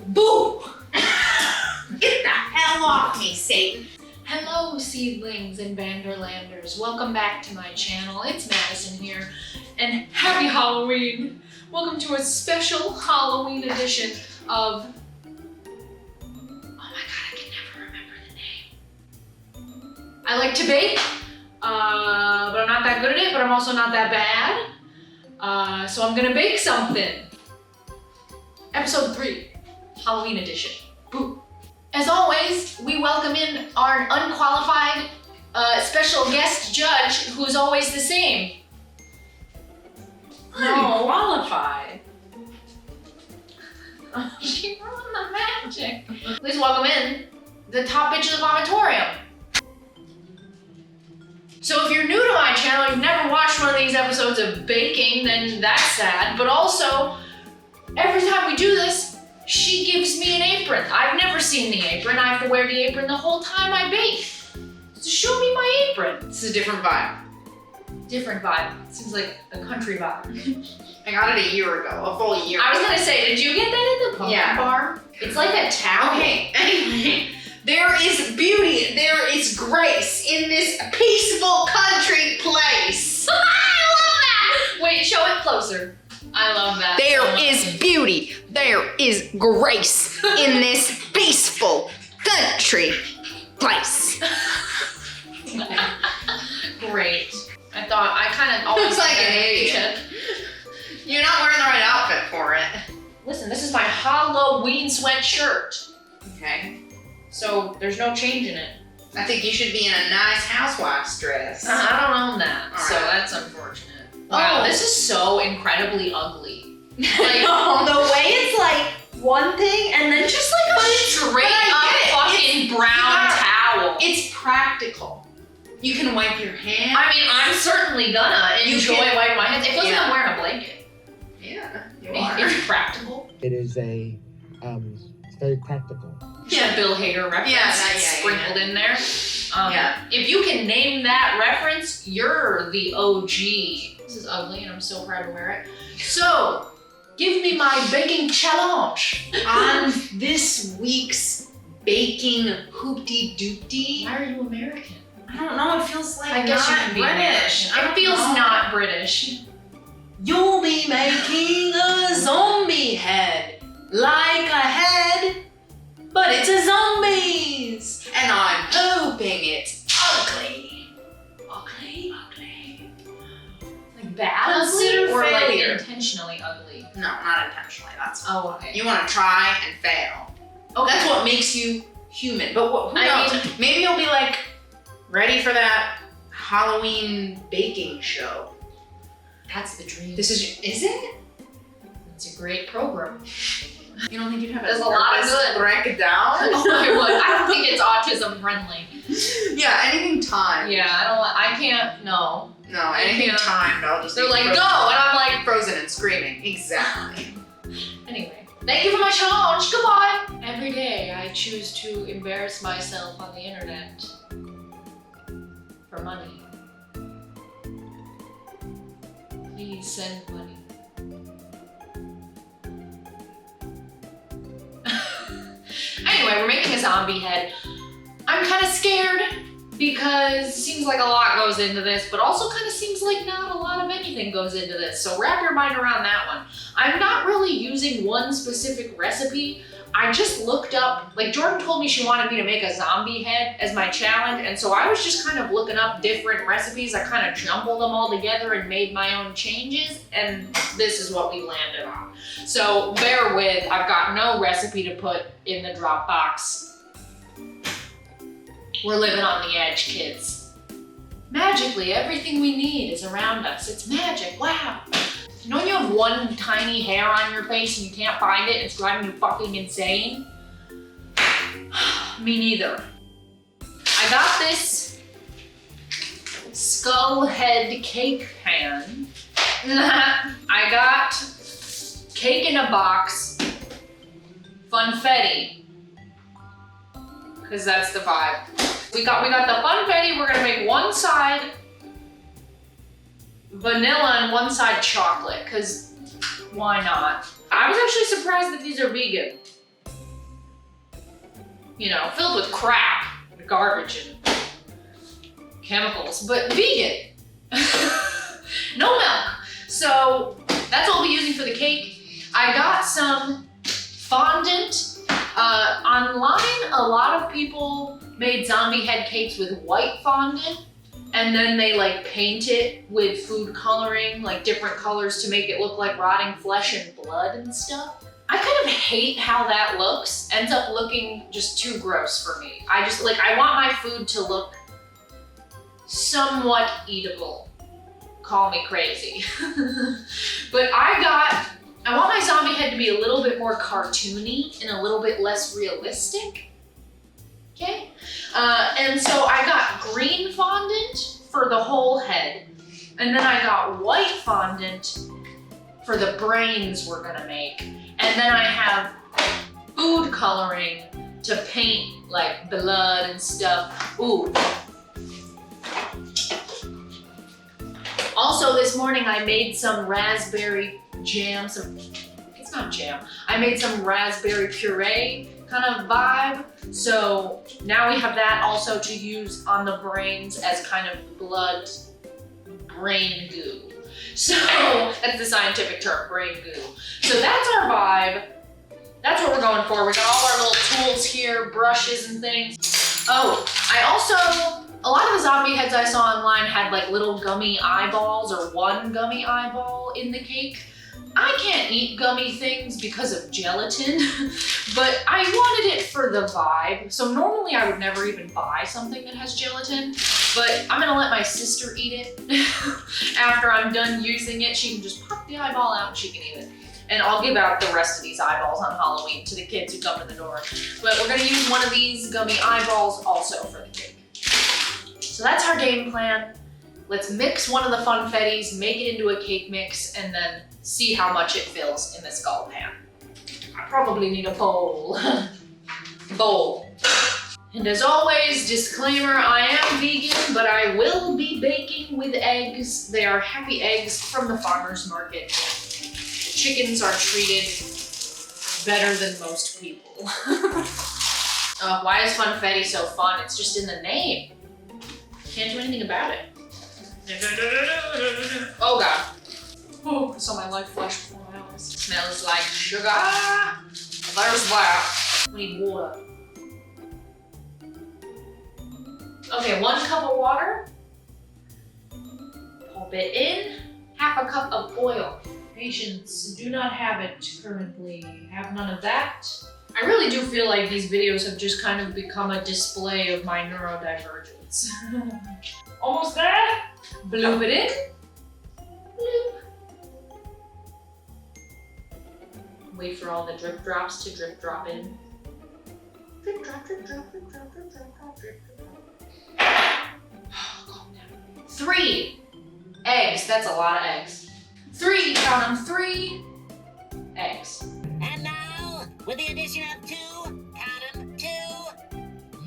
Boo! Get the hell off me, Satan. Hello, seedlings and Vanderlanders. Welcome back to my channel. It's Madison here, and happy Halloween. Welcome to a special Halloween edition of... Oh my god, I can never remember the name. I like to bake, but I'm not that good at it, but I'm also not that bad. So I'm gonna bake something. Episode 3, Halloween edition. Boo. As always, we welcome in our unqualified special guest judge, who's always the same. Unqualified? She ruined the magic. Please welcome in the top bitch of the vomitorium. So if you're new to my channel, you've never watched one of these episodes of baking, then that's sad. But also, every time we do this, she gives me an apron. I've never seen the apron. I have to wear the apron the whole time I bake. So show me my apron. This is a different vibe. Different vibe. Seems like a country vibe. I got it a year ago, a full year. I was gonna say, did you get that at the pumpkin farm? It's like a towel. Okay, anyway. There is beauty, there is grace in this peaceful country place. I love that! Wait, show it closer. I love that. There is beauty, there is grace in this peaceful country place. Great. I thought, I kind of always Looks like an idiot. You're not wearing the right outfit for it. Listen, this is my Halloween sweatshirt. Okay. So there's no change in it. I think you should be in a nice housewife's dress. I don't own that, All so right. that's unfortunate. Wow, this is so incredibly ugly. Like, The way it's like one thing and then just like a straight up fucking brown towel. It's practical. You can wipe your hands. I mean, I'm certainly gonna enjoy wiping my hands. It feels like I'm wearing a blanket. Yeah, you It's practical. It is it's very practical. Yeah, Bill Hader reference sprinkled in there. If you can name that reference, you're the OG. This is ugly and I'm so proud to wear it. So, give me my baking challenge. On this week's baking hoopty doopty. Why are you American? I don't know, it feels like I guess you not can be British. American. It feels not British. You'll be making a zombie head. Like a head, but it's a zombies. And I'm hoping it's ugly. Ugly? Like bad Consider ugly? Or like failure. intentionally ugly? No, not intentionally, that's Oh, okay. you want to try and fail. Okay. That's what makes you human. But who I knows? Maybe you'll be like ready for that Halloween baking show. That's the dream. Is it? It's a great program. You don't think you'd have There's a lot of good. break it down? Oh, I would. I don't think it's autism friendly. Yeah, anything timed. Yeah, I can't, no. No, anything Yeah. timed, I'll just They're be like, frozen. go! And I'm like, Frozen and screaming. Exactly. anyway. Thank you for my challenge. Goodbye. Every day I choose to embarrass myself on the internet. For money. Please send money. Anyway, we're making a zombie head. I'm kind of scared because it seems like a lot goes into this, but also kind of seems like not a lot of anything goes into this. So wrap your mind around that one. I'm not really using one specific recipe. I just looked up, like Jordan told me she wanted me to make a zombie head as my challenge, and so I was just kind of looking up different recipes. I kind of jumbled them all together and made my own changes, and this is what we landed on. So bear with, I've got no recipe to put in the Dropbox. We're living on the edge, kids. Magically, everything we need is around us. It's magic, wow. You know when you have one tiny hair on your face and you can't find it, it's driving you fucking insane? Me neither. I got this skull head cake pan. I got cake in a box, funfetti, because that's the vibe. We got the funfetti. We're gonna make one side vanilla and one side chocolate, because why not? I was actually surprised that these are vegan. you know, filled with crap, garbage and chemicals, but vegan. No milk. So that's what we'll be using for the cake. I got some fondant. Online, a lot of people made zombie head cakes with white fondant, and then they like paint it with food coloring, like different colors to make it look like rotting flesh and blood and stuff. I kind of hate how that looks. Ends up looking just too gross for me. I want my food to look somewhat eatable. Call me crazy. But I want my zombie head to be a little bit more cartoony and a little bit less realistic. Okay? And so I got green fondant for the whole head. And then I got white fondant for the brains we're gonna make. And then I have food coloring to paint like blood and stuff. Ooh. Also this morning I made some raspberry jam, it's not jam. I made some raspberry puree kind of vibe. So now we have that also to use on the brains as kind of blood brain goo. So that's the scientific term, brain goo. So that's our vibe. That's what we're going for. We got all our little tools here, brushes and things. Oh, a lot of the zombie heads I saw online had like little gummy eyeballs or one gummy eyeball in the cake. I can't eat gummy things because of gelatin, but I wanted it for the vibe. So normally I would never even buy something that has gelatin, but I'm gonna let my sister eat it. After I'm done using it, she can just pop the eyeball out and she can eat it. And I'll give out the rest of these eyeballs on Halloween to the kids who come to the door. But we're gonna use one of these gummy eyeballs also for the cake. So that's our game plan. Let's mix one of the funfettis, make it into a cake mix, and then see how much it fills in the skull pan. I probably need a bowl. Bowl. And as always, disclaimer, I am vegan, but I will be baking with eggs. They are happy eggs from the farmer's market. Chickens are treated better than most people. Why is funfetti so fun? It's just in the name. Can't do anything about it. Oh God. Oh, I saw my life flash before my eyes. Smells like sugar. There's that. We need water. Okay, 1 cup of water. Pop it in. Half a cup of oil. Patience, do not have it currently. Have none of that. I really do feel like these videos have just kind of become a display of my neurodivergence. Almost there. Bloop it in. Bloop. Wait for all the drip drops to drip drop in. Drip drop, drip drop, drip drop, drip drop, drip drop. Calm down. 3 eggs. That's a lot of eggs. 3, count them, 3 eggs. And now, with the addition of 2, count 'em, 2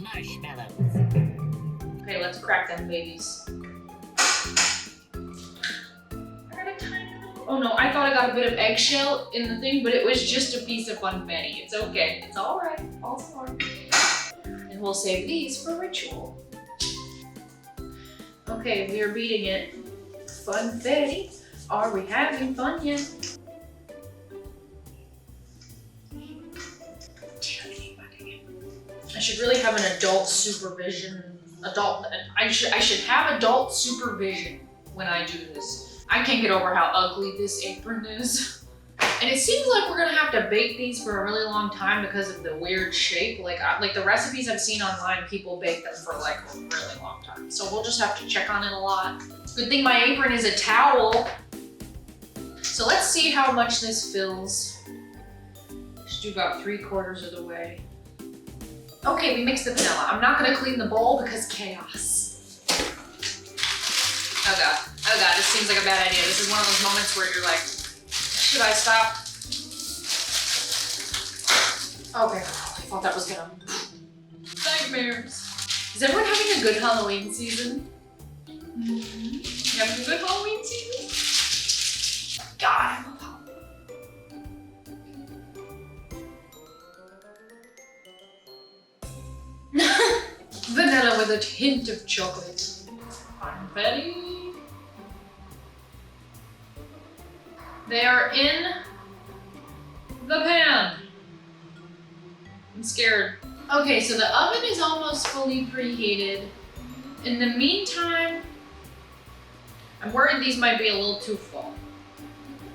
marshmallows. Okay, let's crack them babies. Oh no, I thought I got a bit of eggshell in the thing, but it was just a piece of funfetti. It's okay, it's all right, all smart. And we'll save these for ritual. Okay, we are beating it. Funfetti, are we having fun yet? I should really have an adult supervision. I should have adult supervision when I do this. I can't get over how ugly this apron is. And it seems like we're gonna have to bake these for a really long time because of the weird shape. Like the recipes I've seen online, people bake them for like a really long time. So we'll just have to check on it a lot. Good thing my apron is a towel. So let's see how much this fills. Should do about 3/4 of the way. Okay, we mixed the vanilla. I'm not gonna clean the bowl because chaos. Oh God, this seems like a bad idea. This is one of those moments where you're like, should I stop? Okay, I thought that was gonna... Nightmares. Is everyone having a good Halloween season? You having a good Halloween season? God, I love Halloween. with a hint of chocolate. Confetti. They are in the pan. I'm scared. Okay, so the oven is almost fully preheated. In the meantime, I'm worried these might be a little too full.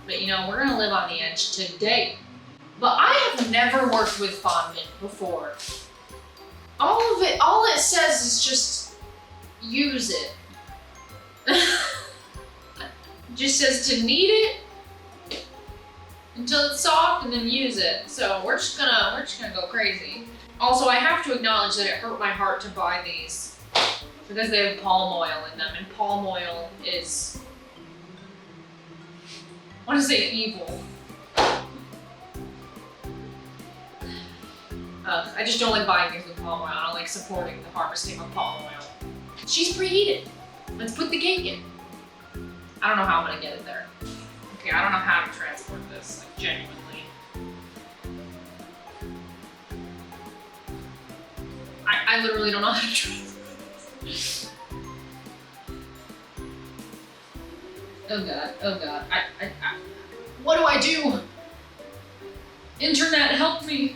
But you know, we're gonna live on the edge today. But I have never worked with fondant before. All it says is just use it. It just says to knead it until it's soft and then use it. So we're just gonna go crazy. Also, I have to acknowledge that it hurt my heart to buy these because they have palm oil in them, and palm oil is, I want to say, evil. I just don't like buying things with palm oil. I don't like supporting the harvesting of palm oil. She's preheated. Let's put the cake in. I don't know how I'm gonna get it there. Okay, I don't know how to transport this, like, genuinely. I literally don't know how to transport this. Oh god, oh god. What do I do? Internet, help me.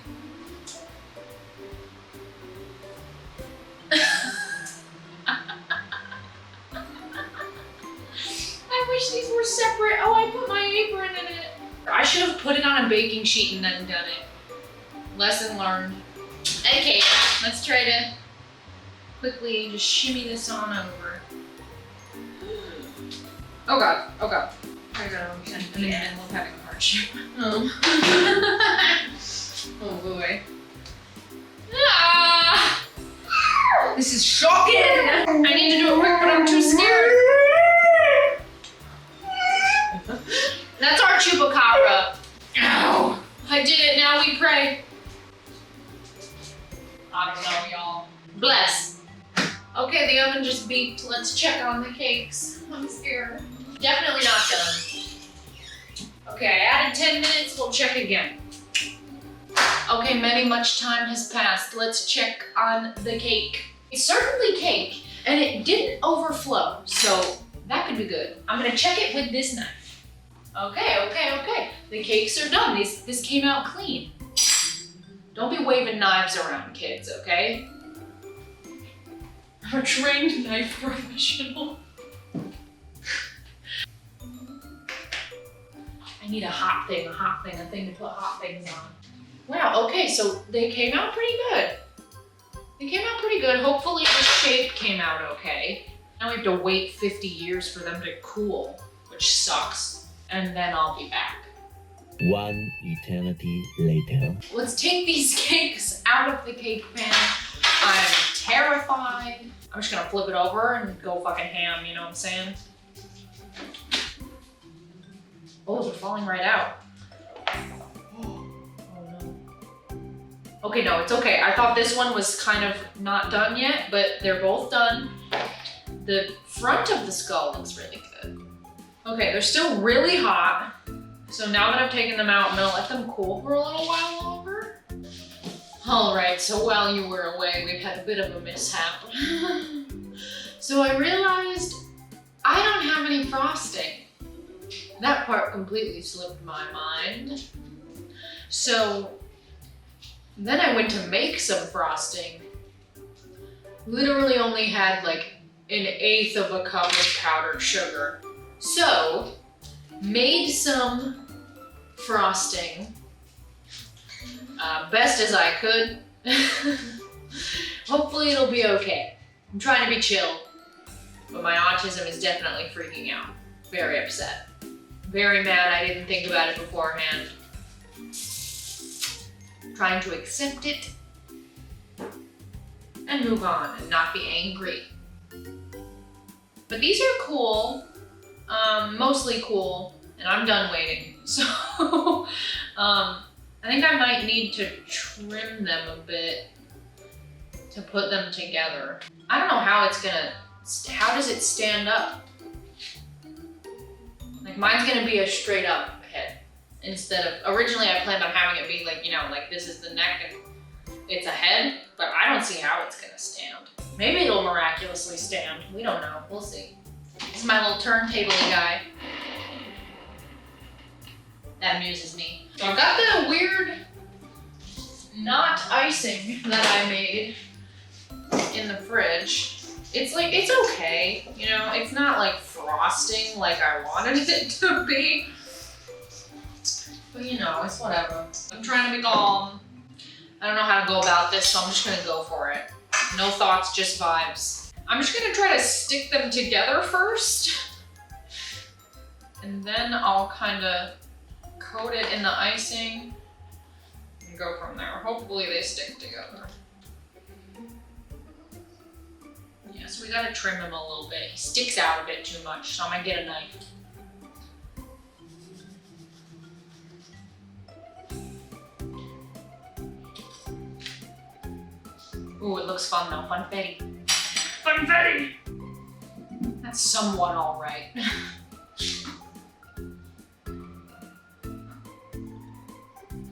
I wish these were separate. Oh, I put my apron in it. I should have put it on a baking sheet and then done it. Lesson learned. Okay, let's try to quickly just shimmy this on over. Oh god, oh god. I love having a hardship. Oh. Oh boy. Ah! This is shocking! I need to do it quick, but I'm too scared. That's our chupacabra. Ow! I did it, now we pray. I don't know, y'all. Bless. Okay, the oven just beeped. Let's check on the cakes. I'm scared. Definitely not done. Okay, I added 10 minutes, we'll check again. Okay, much time has passed. Let's check on the cake. It's certainly cake, and it didn't overflow, so that could be good. I'm gonna check it with this knife. Okay. The cakes are done. This came out clean. Don't be waving knives around, kids, okay? I'm a trained knife professional. I need a hot thing, a thing to put hot things on. Wow, okay, so they came out pretty good. Hopefully the shape came out okay. Now we have to wait 50 years for them to cool, which sucks. And then I'll be back. One eternity later. Let's take these cakes out of the cake pan. I'm terrified. I'm just gonna flip it over and go fucking ham, you know what I'm saying? Oh, they're falling right out. Oh no. Okay, no, it's okay. I thought this one was kind of not done yet, but they're both done. The front of the skull looks really good. Okay, they're still really hot. So now that I've taken them out, I'm gonna let them cool for a little while longer. All right, so while you were away, we've had a bit of a mishap. So I realized I don't have any frosting. That part completely slipped my mind. So then I went to make some frosting. Literally only had like 1/8 of a cup of powdered sugar. So made some frosting, best as I could. Hopefully it'll be okay. I'm trying to be chill, but my autism is definitely freaking out. Very upset. Very mad I didn't think about it beforehand. Trying to accept it and move on and not be angry. But these are cool, mostly cool, and I'm done waiting. So I think I might need to trim them a bit to put them together. I don't know how it's gonna, how does it stand up? Like mine's gonna be a straight up head instead of, originally I planned on having it be like, you know, like this is the neck and it's a head, but I don't see how it's gonna stand. Maybe it'll miraculously stand. We don't know. We'll see. This is my little turntable guy. That amuses me. So I've got the weird not icing that I made in the fridge. It's like, it's okay. You know, it's not like frosting like I wanted it to be. But you know, it's whatever. I'm trying to be calm. I don't know how to go about this, so I'm just gonna go for it. No thoughts, just vibes. I'm just gonna try to stick them together first. And then I'll kinda coat it in the icing and go from there. Hopefully they stick together. Yeah, so we gotta trim him a little bit. He sticks out a bit too much, so I'm gonna get a knife. Ooh, it looks fun though. Funfetti. Funfetti! That's somewhat alright.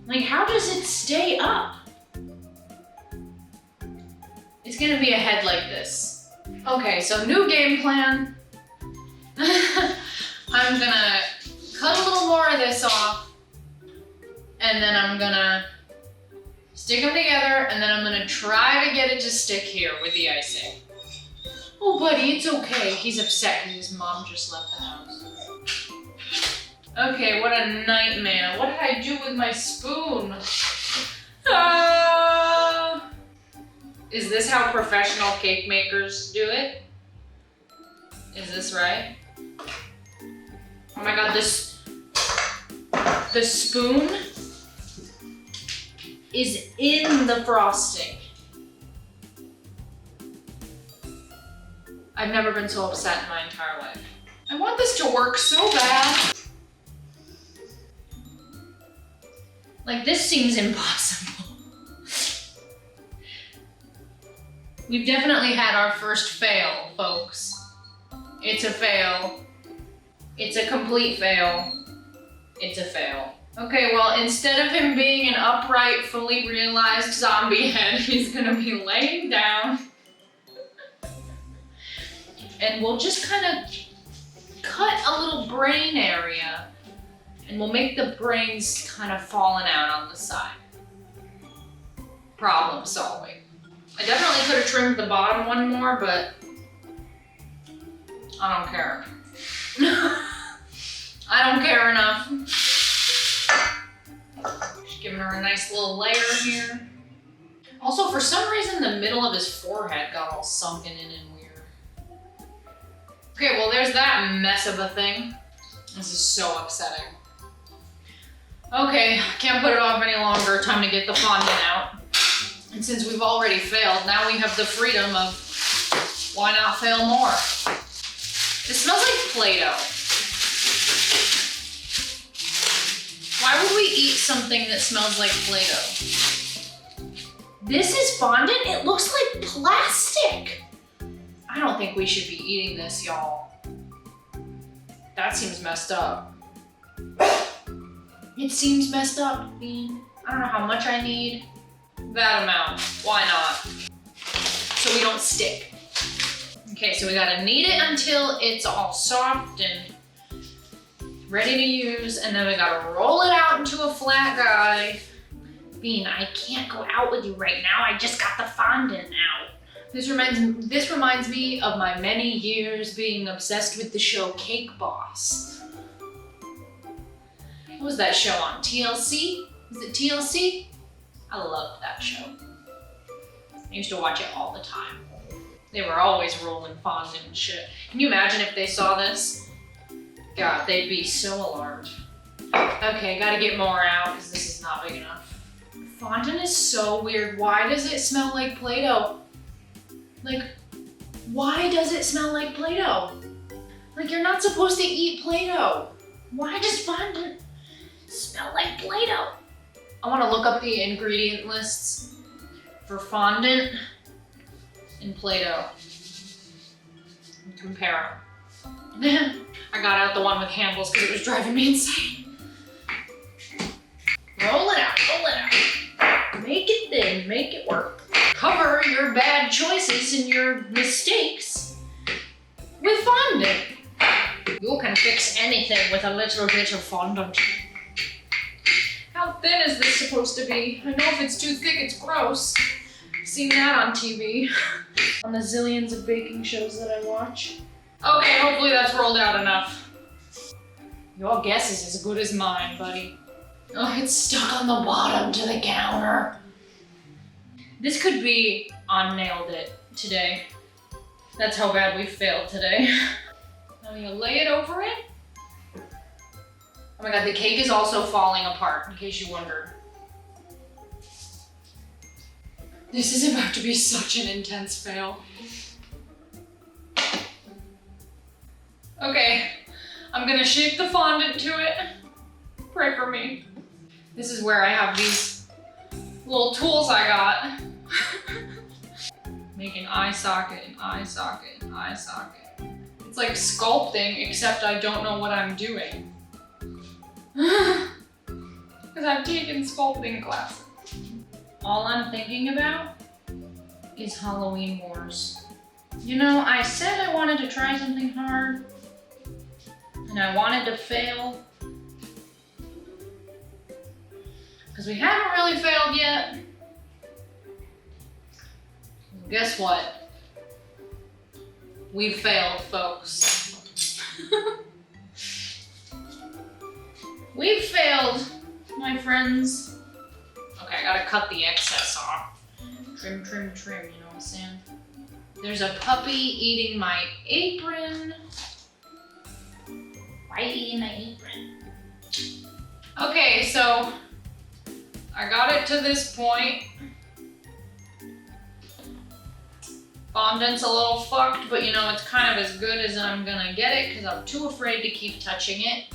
Like, how does it stay up? It's gonna be a head like this. Okay, so new game plan. I'm gonna cut a little more of this off, and then I'm gonna stick them together, and then I'm gonna try to get it to stick here with the icing. Oh, buddy, it's okay. He's upset because his mom just left the house. Okay, what a nightmare. What did I do with my spoon? Is this how professional cake makers do it? Is this right? Oh my god, the spoon is in the frosting. I've never been so upset in my entire life. I want this to work so bad. Like, this seems impossible. We've definitely had our first fail, folks. It's a fail. It's a complete fail. It's a fail. Okay, well, instead of him being an upright, fully realized zombie head, he's gonna be laying down. And we'll just kind of cut a little brain area, and we'll make the brains kind of falling out on the side. Problem solving. I definitely could have trimmed the bottom one more, but I don't care. I don't care enough. Just giving her a nice little layer here. Also, for some reason, the middle of his forehead got all sunken in and weird. Okay, well, there's that mess of a thing. This is so upsetting. Okay, can't put it off any longer. Time to get the fondant out. And since we've already failed, now we have the freedom of why not fail more? It smells like Play-Doh. Why would we eat something that smells like Play-Doh? This is fondant? It looks like plastic. I don't think we should be eating this, y'all. That seems messed up. It seems messed up, Bean. I don't know how much I need. That amount. Why not? So we don't stick. Okay, so we gotta knead it until it's all soft and ready to use, and then we gotta roll it out into a flat guy. Bean, I can't go out with you right now. I just got the fondant out. This reminds me of my many years being obsessed with the show Cake Boss. What was that show on? TLC? Was it TLC? I loved that show. I used to watch it all the time. They were always rolling fondant and shit. Can you imagine if they saw this? God, they'd be so alarmed. Okay, gotta get more out because this is not big enough. Fondant is so weird. Why does it smell like Play-Doh? Like, why does it smell like Play-Doh? Like, you're not supposed to eat Play-Doh. Why does fondant smell like Play-Doh? I want to look up the ingredient lists for fondant and Play-Doh and compare them. I got out the one with handles because it was driving me insane. Roll it out, roll it out. Make it thin, make it work. cover your bad choices and your mistakes with fondant. You can fix anything with a little bit of fondant. How thin is this supposed to be? I know if it's too thick, it's gross. I've seen that on TV. On the zillions of baking shows that I watch. Okay, hopefully that's rolled out enough. Your guess is as good as mine, buddy. Oh, it's stuck on the bottom to the counter. This could be on Nailed It today. That's how bad we failed today. Now you lay it over it. Oh my god, the cake is also falling apart, in case you wondered. This is about to be such an intense fail. Okay, I'm gonna shape the fondant to it. Pray for me. This is where I have these little tools I got. Make an eye socket, an eye socket, an eye socket. It's like sculpting, except I don't know what I'm doing. Because I've taken sculpting classes. All I'm thinking about is Halloween Wars. You know, I said I wanted to try something hard, and I wanted to fail. Because we haven't really failed yet. Guess what? We failed, folks. We failed, my friends. Okay, I gotta cut the excess off. Trim, trim, trim, you know what I'm saying? There's a puppy eating my apron. Why are you eating my apron? Okay, so I got it to this point. Fondant's a little fucked, but you know, it's kind of as good as I'm gonna get it because I'm too afraid to keep touching it.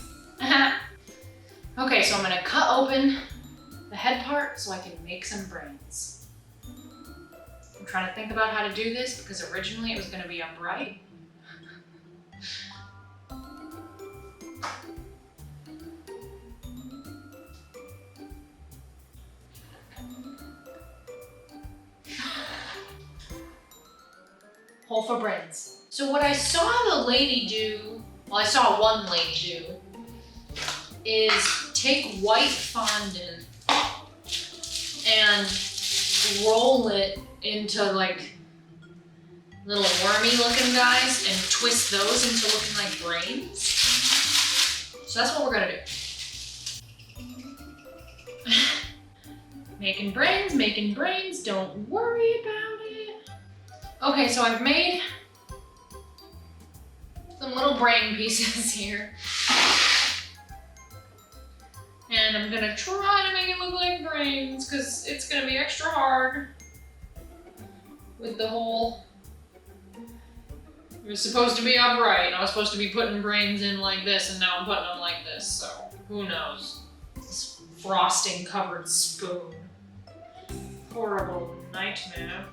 Okay, so I'm gonna cut open the head part so I can make some brains. I'm trying to think about how to do this because originally it was gonna be upright. Hole for brains. So what I saw the lady do, well I saw one lady do, is take white fondant and roll it into like little wormy looking guys and twist those into looking like brains. So that's what we're gonna do. Making brains, don't worry about it. Okay, so I've made some little brain pieces here. And I'm gonna try to make it look like brains because it's gonna be extra hard with the whole, it was supposed to be upright and I was supposed to be putting brains in like this and now I'm putting them like this, so who knows. This frosting covered spoon. Horrible nightmare.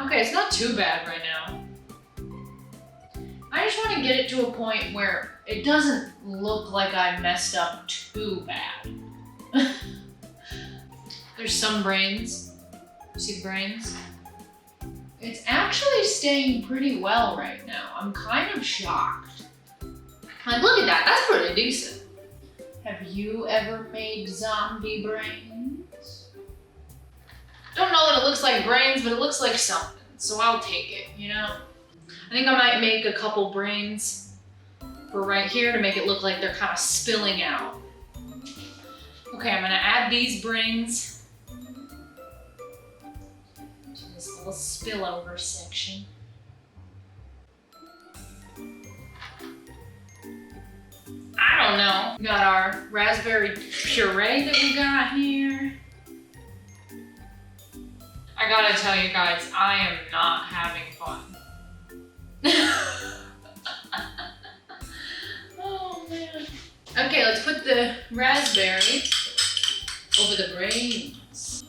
Okay, it's not too bad right now. I just want to get it to a point where it doesn't look like I messed up too bad. There's some brains. You see the brains? It's actually staying pretty well right now. I'm kind of shocked. Like, look at that, that's pretty decent. Have you ever made zombie brains? Don't know that it looks like brains, but it looks like something, so I'll take it, you know? I think I might make a couple brains for right here to make it look like they're kind of spilling out. Okay, I'm gonna add these brains to this little spillover section. I don't know. We got our raspberry puree that we got here. I gotta tell you guys, I am not having fun. Oh man. Okay, let's put the raspberry over the brains.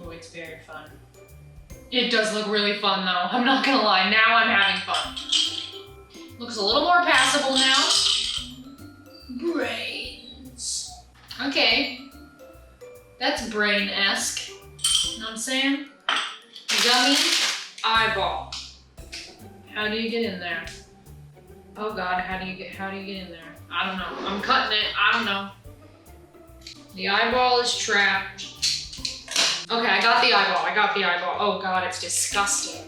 Oh, it's very fun. It does look really fun though. I'm not gonna lie, now I'm having fun. Looks a little more passable now. Brains. Okay. That's brain-esque. You know what I'm saying? Gummy eyeball. How do you get in there? Oh God, how do you get in there? I don't know. I'm cutting it. I don't know. The eyeball is trapped. Okay, I got the eyeball. Oh God, it's disgusting.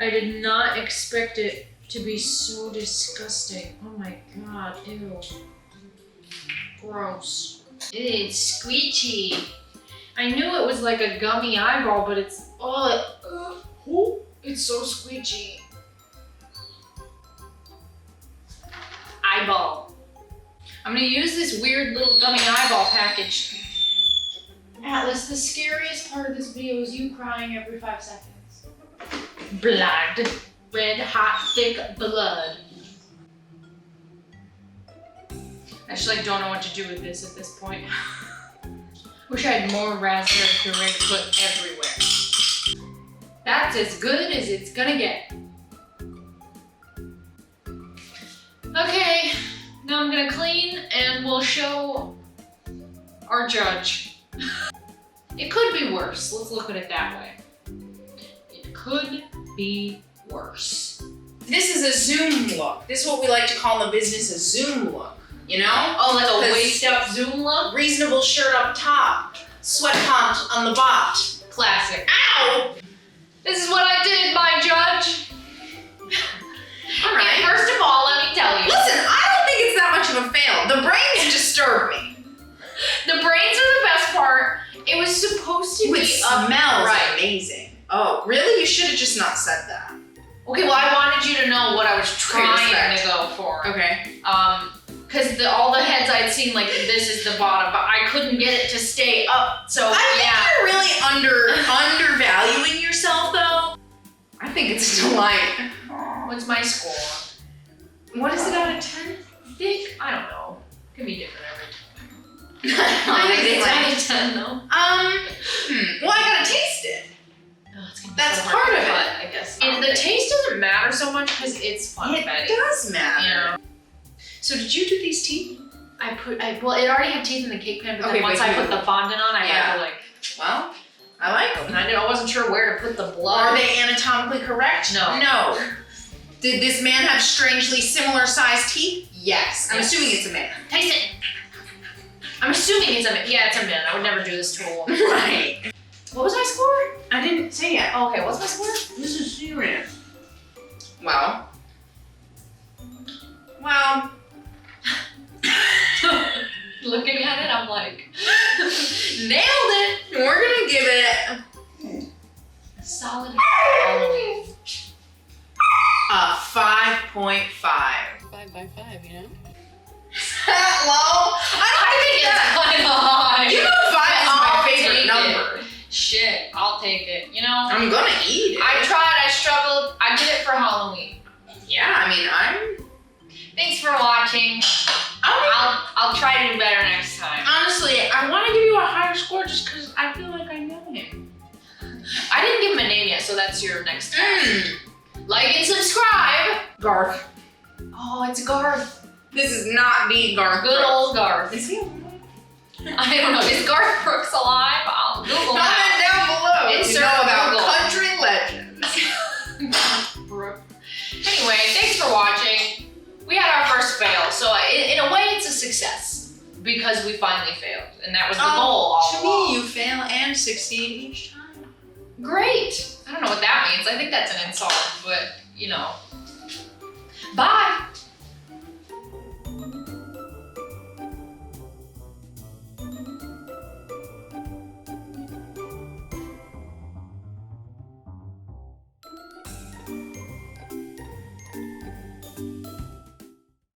I did not expect it to be so disgusting. Oh my God, ew. Gross. It's squeegee. I knew it was like a gummy eyeball, but it's, it's so squeegee. Eyeball. I'm gonna use this weird little gummy eyeball package. Atlas, the scariest part of this video is you crying every 5 seconds. Blood. Red, hot, thick blood. I just like don't know what to do with this at this point. Wish I had more raspberry puree to put everywhere. That's as good as it's gonna get. Okay, now I'm gonna clean and we'll show our judge. It could be worse. Let's look at it that way. It could be worse. This is a Zoom look. This is what we like to call in the business a Zoom look. You know? Oh, like a 'Cause waist up Zoom look? reasonable shirt up top, sweat pant on the bottom. Classic. Ow! This is what I did, my judge. All right. First of all, let me tell you. Listen, I don't think it's that much of a fail. The brains disturb me. The brains are the best part. It was supposed to It be smells right. amazing. Oh, really? You should have just not said that. Okay, well, I wanted you to know what I was trying respect. to go for. Okay. Because all the heads I'd seen, like, this is the bottom, but I couldn't get it to stay up, so I think yeah. you're really undervaluing yourself, though. I think it's a delight. What's my score? What is it out of 10? Thick? I don't know. It can be different every time. I think it's it's out of 10, though. Well, I gotta taste it. Oh, it's gonna be That's so hard part to of it. cut, I guess. And the taste doesn't matter so much because it's funfetti. It does matter. Yeah. So did you do these teeth? Well, it already had teeth in the cake pan, but Okay, then once but I you- put the fondant on, I had to like, Well, I like them. and I wasn't sure where to put the blood. Are they anatomically correct? No. No. Did this man have strangely similar sized teeth? Yes. I'm Yes. assuming it's a man. Taste it. I'm assuming it's a man. Yeah, it's a man. I would never do this to a woman. Right. What was my score? I didn't say it. Oh, okay, what's my score? This is serious. Well. Looking at it, I'm like, Nailed it. We're gonna give it a solid Halloween. a 5.5. 5 by 5, you know? Low? I think it's kind of high. You know 5 is my I'll favorite take number. it. Shit, I'll take it. You know, I'm gonna eat it. I tried, I struggled. I did it for Halloween. Yeah, I mean, Thanks for watching. I'll try to do better next time. honestly, I want to give you a higher score just because I feel like I know him. I didn't give him a name yet, so that's your next task. Like and subscribe. Garth. Oh, it's Garth. This is not the Garth. Good old Garth. Is he alive? I don't know. Is Garth Brooks alive? I'll Google Comment that. down below if you Insert know about Google. country legends. Brooke. Anyway, thanks for watching. We had our first fail, so in a way it's a success because we finally failed, and that was the goal all To along. me, you fail and succeed each time. Great. I don't know what that means. I think that's an insult, but you know. Bye.